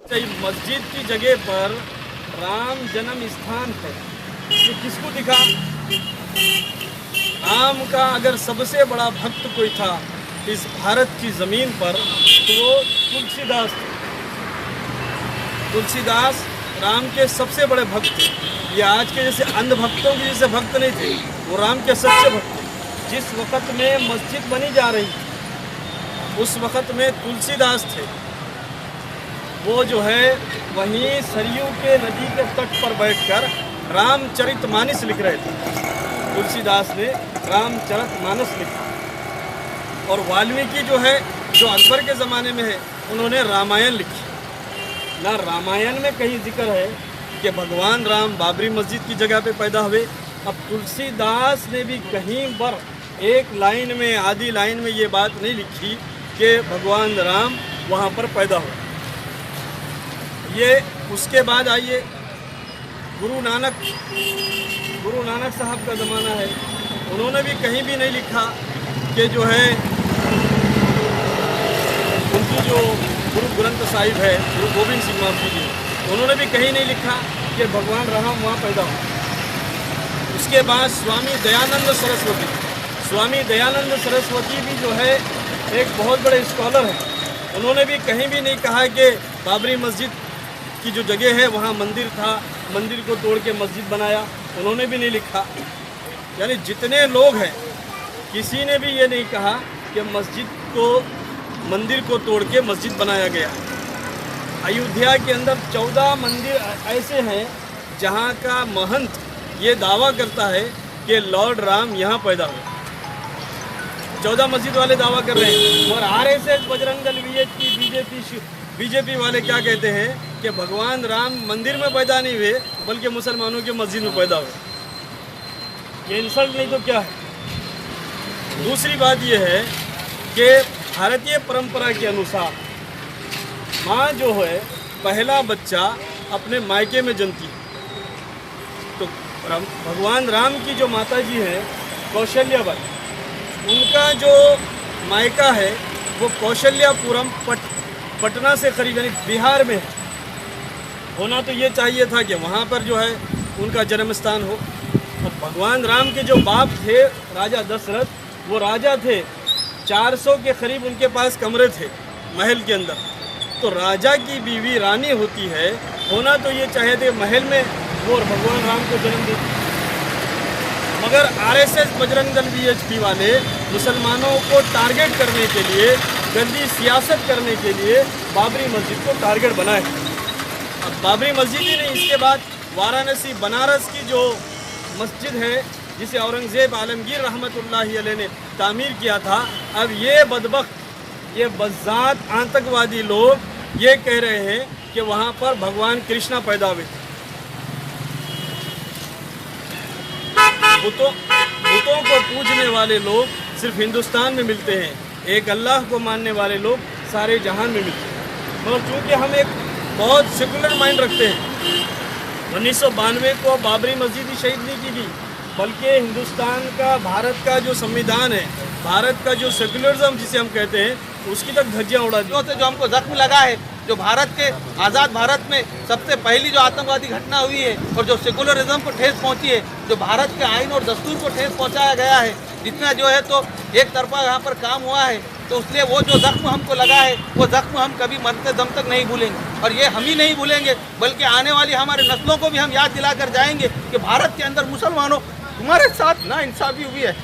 मस्जिद की जगह पर राम जन्म स्थान है, ये किसको दिखा? राम का अगर सबसे बड़ा भक्त कोई था इस भारत की ज़मीन पर तो वो तुलसीदास थे। तुलसीदास राम के सबसे बड़े भक्त थे। ये आज के जैसे अंध भक्तों के जैसे भक्त नहीं थे, वो राम के सच्चे भक्त थे। जिस वक़्त में मस्जिद बनी जा रही थी उस वक़्त में तुलसीदास थे। वो जो है वहीं सरयू के नदी के तट पर बैठकर रामचरितमानस लिख रहे थे। तुलसीदास ने रामचरितमानस लिखा। और वाल्मीकि जो है, जो अकबर के ज़माने में है, उन्होंने रामायण लिखी। ना रामायण में कहीं जिक्र है कि भगवान राम बाबरी मस्जिद की जगह पे पैदा हुए। अब तुलसीदास ने भी कहीं पर एक लाइन में, आधी लाइन में ये बात नहीं लिखी कि भगवान राम वहाँ पर पैदा हुए। ये उसके बाद आइए गुरु नानक साहब का ज़माना है, उन्होंने भी कहीं भी नहीं लिखा कि जो है उनकी जो गुरु ग्रंथ साहिब है, गुरु गोविंद सिंह महाराज जी, उन्होंने भी कहीं नहीं लिखा कि भगवान राम वहाँ पैदा हुए। उसके बाद स्वामी दयानंद सरस्वती भी जो है एक बहुत बड़े स्कॉलर हैं, उन्होंने भी कहीं भी नहीं कहा कि बाबरी मस्जिद की जो जगह है वहाँ मंदिर था, मंदिर को तोड़ के मस्जिद बनाया, उन्होंने भी नहीं लिखा। यानी जितने लोग हैं किसी ने भी ये नहीं कहा कि मंदिर को तोड़ के मस्जिद बनाया गया। अयोध्या के अंदर 14 मंदिर ऐसे हैं जहाँ का महंत ये दावा करता है कि लॉर्ड राम यहाँ पैदा हुए। 14 मस्जिद वाले दावा कर रहे हैं। और आरएसएस, बजरंग दल, बीजेपी वाले क्या कहते हैं कि भगवान राम मंदिर में पैदा नहीं हुए बल्कि मुसलमानों के मस्जिद में पैदा हुए। ये इंसल्ट नहीं तो क्या है? दूसरी बात यह है कि भारतीय परंपरा के अनुसार माँ जो है पहला बच्चा अपने मायके में जनती है। तो भगवान राम की जो माता जी हैं कौशल्याबाई, उनका जो मायका है वो कौशल्यापुरम पटना से करीब यानी बिहार में है। होना तो ये चाहिए था कि वहाँ पर जो है उनका जन्म स्थान हो। अब भगवान राम के जो बाप थे राजा दशरथ, वो राजा थे, 400 के करीब उनके पास कमरे थे महल के अंदर। तो राजा की बीवी रानी होती है, होना तो ये चाहिए थे महल में वो भगवान राम को जन्म देती। मगर आरएसएस, बजरंग दल, बीजेपी वाले मुसलमानों को टारगेट करने के लिए, गंदी सियासत करने के लिए बाबरी मस्जिद को टारगेट बनाए। अब बाबरी मस्जिद ही नहीं, इसके बाद वाराणसी, बनारस की जो मस्जिद है जिसे औरंगज़ेब आलमगीर रहमतुल्लाहि अलैह ने तामीर किया था, अब ये बदबख्त, ये बज़ात आतंकवादी लोग ये कह रहे हैं कि वहाँ पर भगवान कृष्णा पैदा हुए थे। बुतों को पूजने वाले लोग सिर्फ हिंदुस्तान में मिलते हैं, एक अल्लाह को मानने वाले लोग सारे जहान में मिलते हैं। मगर चूँकि हम एक बहुत सेकुलर माइंड रखते हैं, 1992 को बाबरी मस्जिद ही शहीद नहीं की गई, बल्कि हिंदुस्तान का, भारत का जो संविधान है, भारत का जो सेकुलरिज्म जिसे हम कहते हैं, उसकी तक धज्जियाँ उड़ा दी। जो हमको जख्म लगा है, जो भारत के आज़ाद भारत में सबसे पहली जो आतंकवादी घटना हुई है और जो सेकुलरिज्म को ठेस पहुंची है, जो भारत के आइन और दस्तूर को ठेस पहुंचाया गया है, जितना जो है तो एक तरफा यहाँ पर काम हुआ है, तो इसलिए वो जो जख्म हमको लगा है वो जख्म हम कभी मरते दम तक नहीं भूलेंगे। और ये हम ही नहीं भूलेंगे बल्कि आने वाली हमारे नस्लों को भी हम याद दिला कर जाएंगे कि भारत के अंदर मुसलमानों तुम्हारे साथ नाइंसाफ़ी हुई है।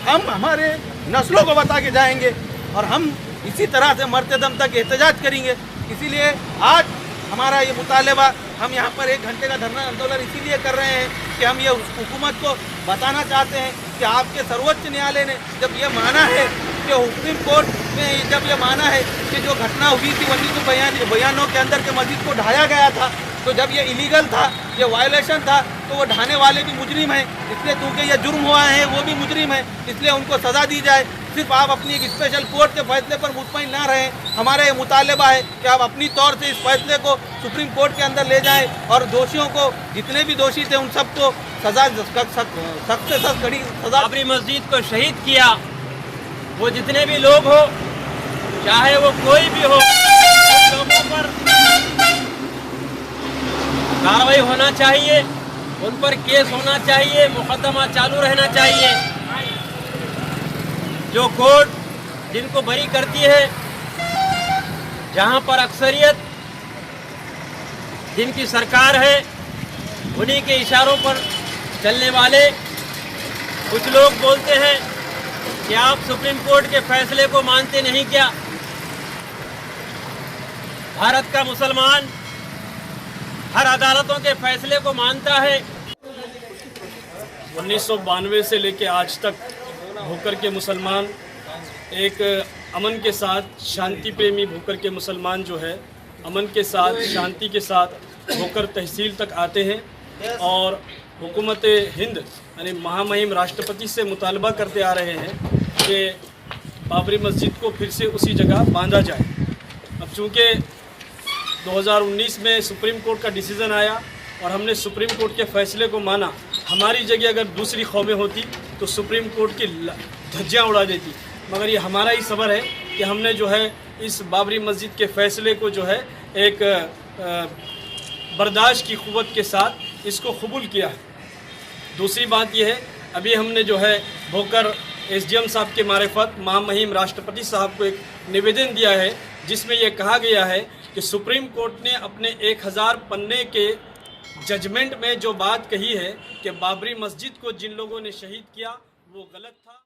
हम हमारे नस्लों को बता के जाएंगे और हम इसी तरह से मरते दम तक एहतजाज करेंगे। इसीलिए आज हमारा ये मुतालबा, हम यहाँ पर 1 घंटे का धरना आंदोलन इसीलिए कर रहे हैं कि हम ये हुकूमत को बताना चाहते हैं कि आपके सर्वोच्च न्यायालय ने जब ये माना है कि सुप्रीम कोर्ट में जब ये माना है कि जो घटना हुई थी 1992 के अंदर के मस्जिद को ढाया गया था, तो जब ये इलीगल था, ये वायलेशन था, तो वो ढाने वाले भी मुजरिम हैं। इसलिए क्योंकि ये जुर्म हुआ है वो भी मुजरिम है, इसलिए उनको सज़ा दी जाए। सिर्फ आप अपनी एक स्पेशल कोर्ट के फैसले पर मुतमईन ना रहें। हमारा ये मुतालबा है कि आप अपनी तौर से इस फैसले को सुप्रीम कोर्ट के अंदर ले जाएं और दोषियों को, जितने भी दोषी थे उन सबको सज़ा, सख्त से सख्त कड़ी सज़ा। बाबरी मस्जिद को शहीद किया वो जितने भी लोग हो, चाहे वो कोई भी हो, लोगों पर कार्रवाई होना चाहिए, उन पर केस होना चाहिए, मुकदमा चालू रहना चाहिए। जो कोर्ट जिनको बरी करती है, जहां पर अक्सरियत जिनकी सरकार है, उन्हीं के इशारों पर चलने वाले कुछ लोग बोलते हैं कि आप सुप्रीम कोर्ट के फैसले को मानते नहीं क्या? भारत का मुसलमान हर अदालतों के फैसले को मानता है। 1992 से लेकर आज तक भोकर के मुसलमान एक अमन के साथ, शांति प्रेमी भोकर के मुसलमान जो है अमन के साथ, शांति के साथ भोकर तहसील तक आते हैं और हुकूमत हिंद यानी महामहिम राष्ट्रपति से मुतालबा करते आ रहे हैं कि बाबरी मस्जिद को फिर से उसी जगह बांधा जाए। अब चूँकि 2019 में सुप्रीम कोर्ट का डिसीज़न आया और हमने सुप्रीम कोर्ट के फैसले को माना, हमारी जगह अगर दूसरी कौमें होती तो सुप्रीम कोर्ट की धज्जियाँ उड़ा देती, मगर ये हमारा ही सबर है कि हमने जो है इस बाबरी मस्जिद के फैसले को जो है एक बर्दाश्त की क़ुव्वत के साथ इसको कबूल किया है। दूसरी बात यह है, अभी हमने जो है भोकर SDM साहब के मारिफत महामहिम राष्ट्रपति साहब को एक निवेदन दिया है, जिसमें यह कहा गया है कि सुप्रीम कोर्ट ने अपने 1000 पन्ने के जजमेंट में जो बात कही है कि बाबरी मस्जिद को जिन लोगों ने शहीद किया वो गलत था।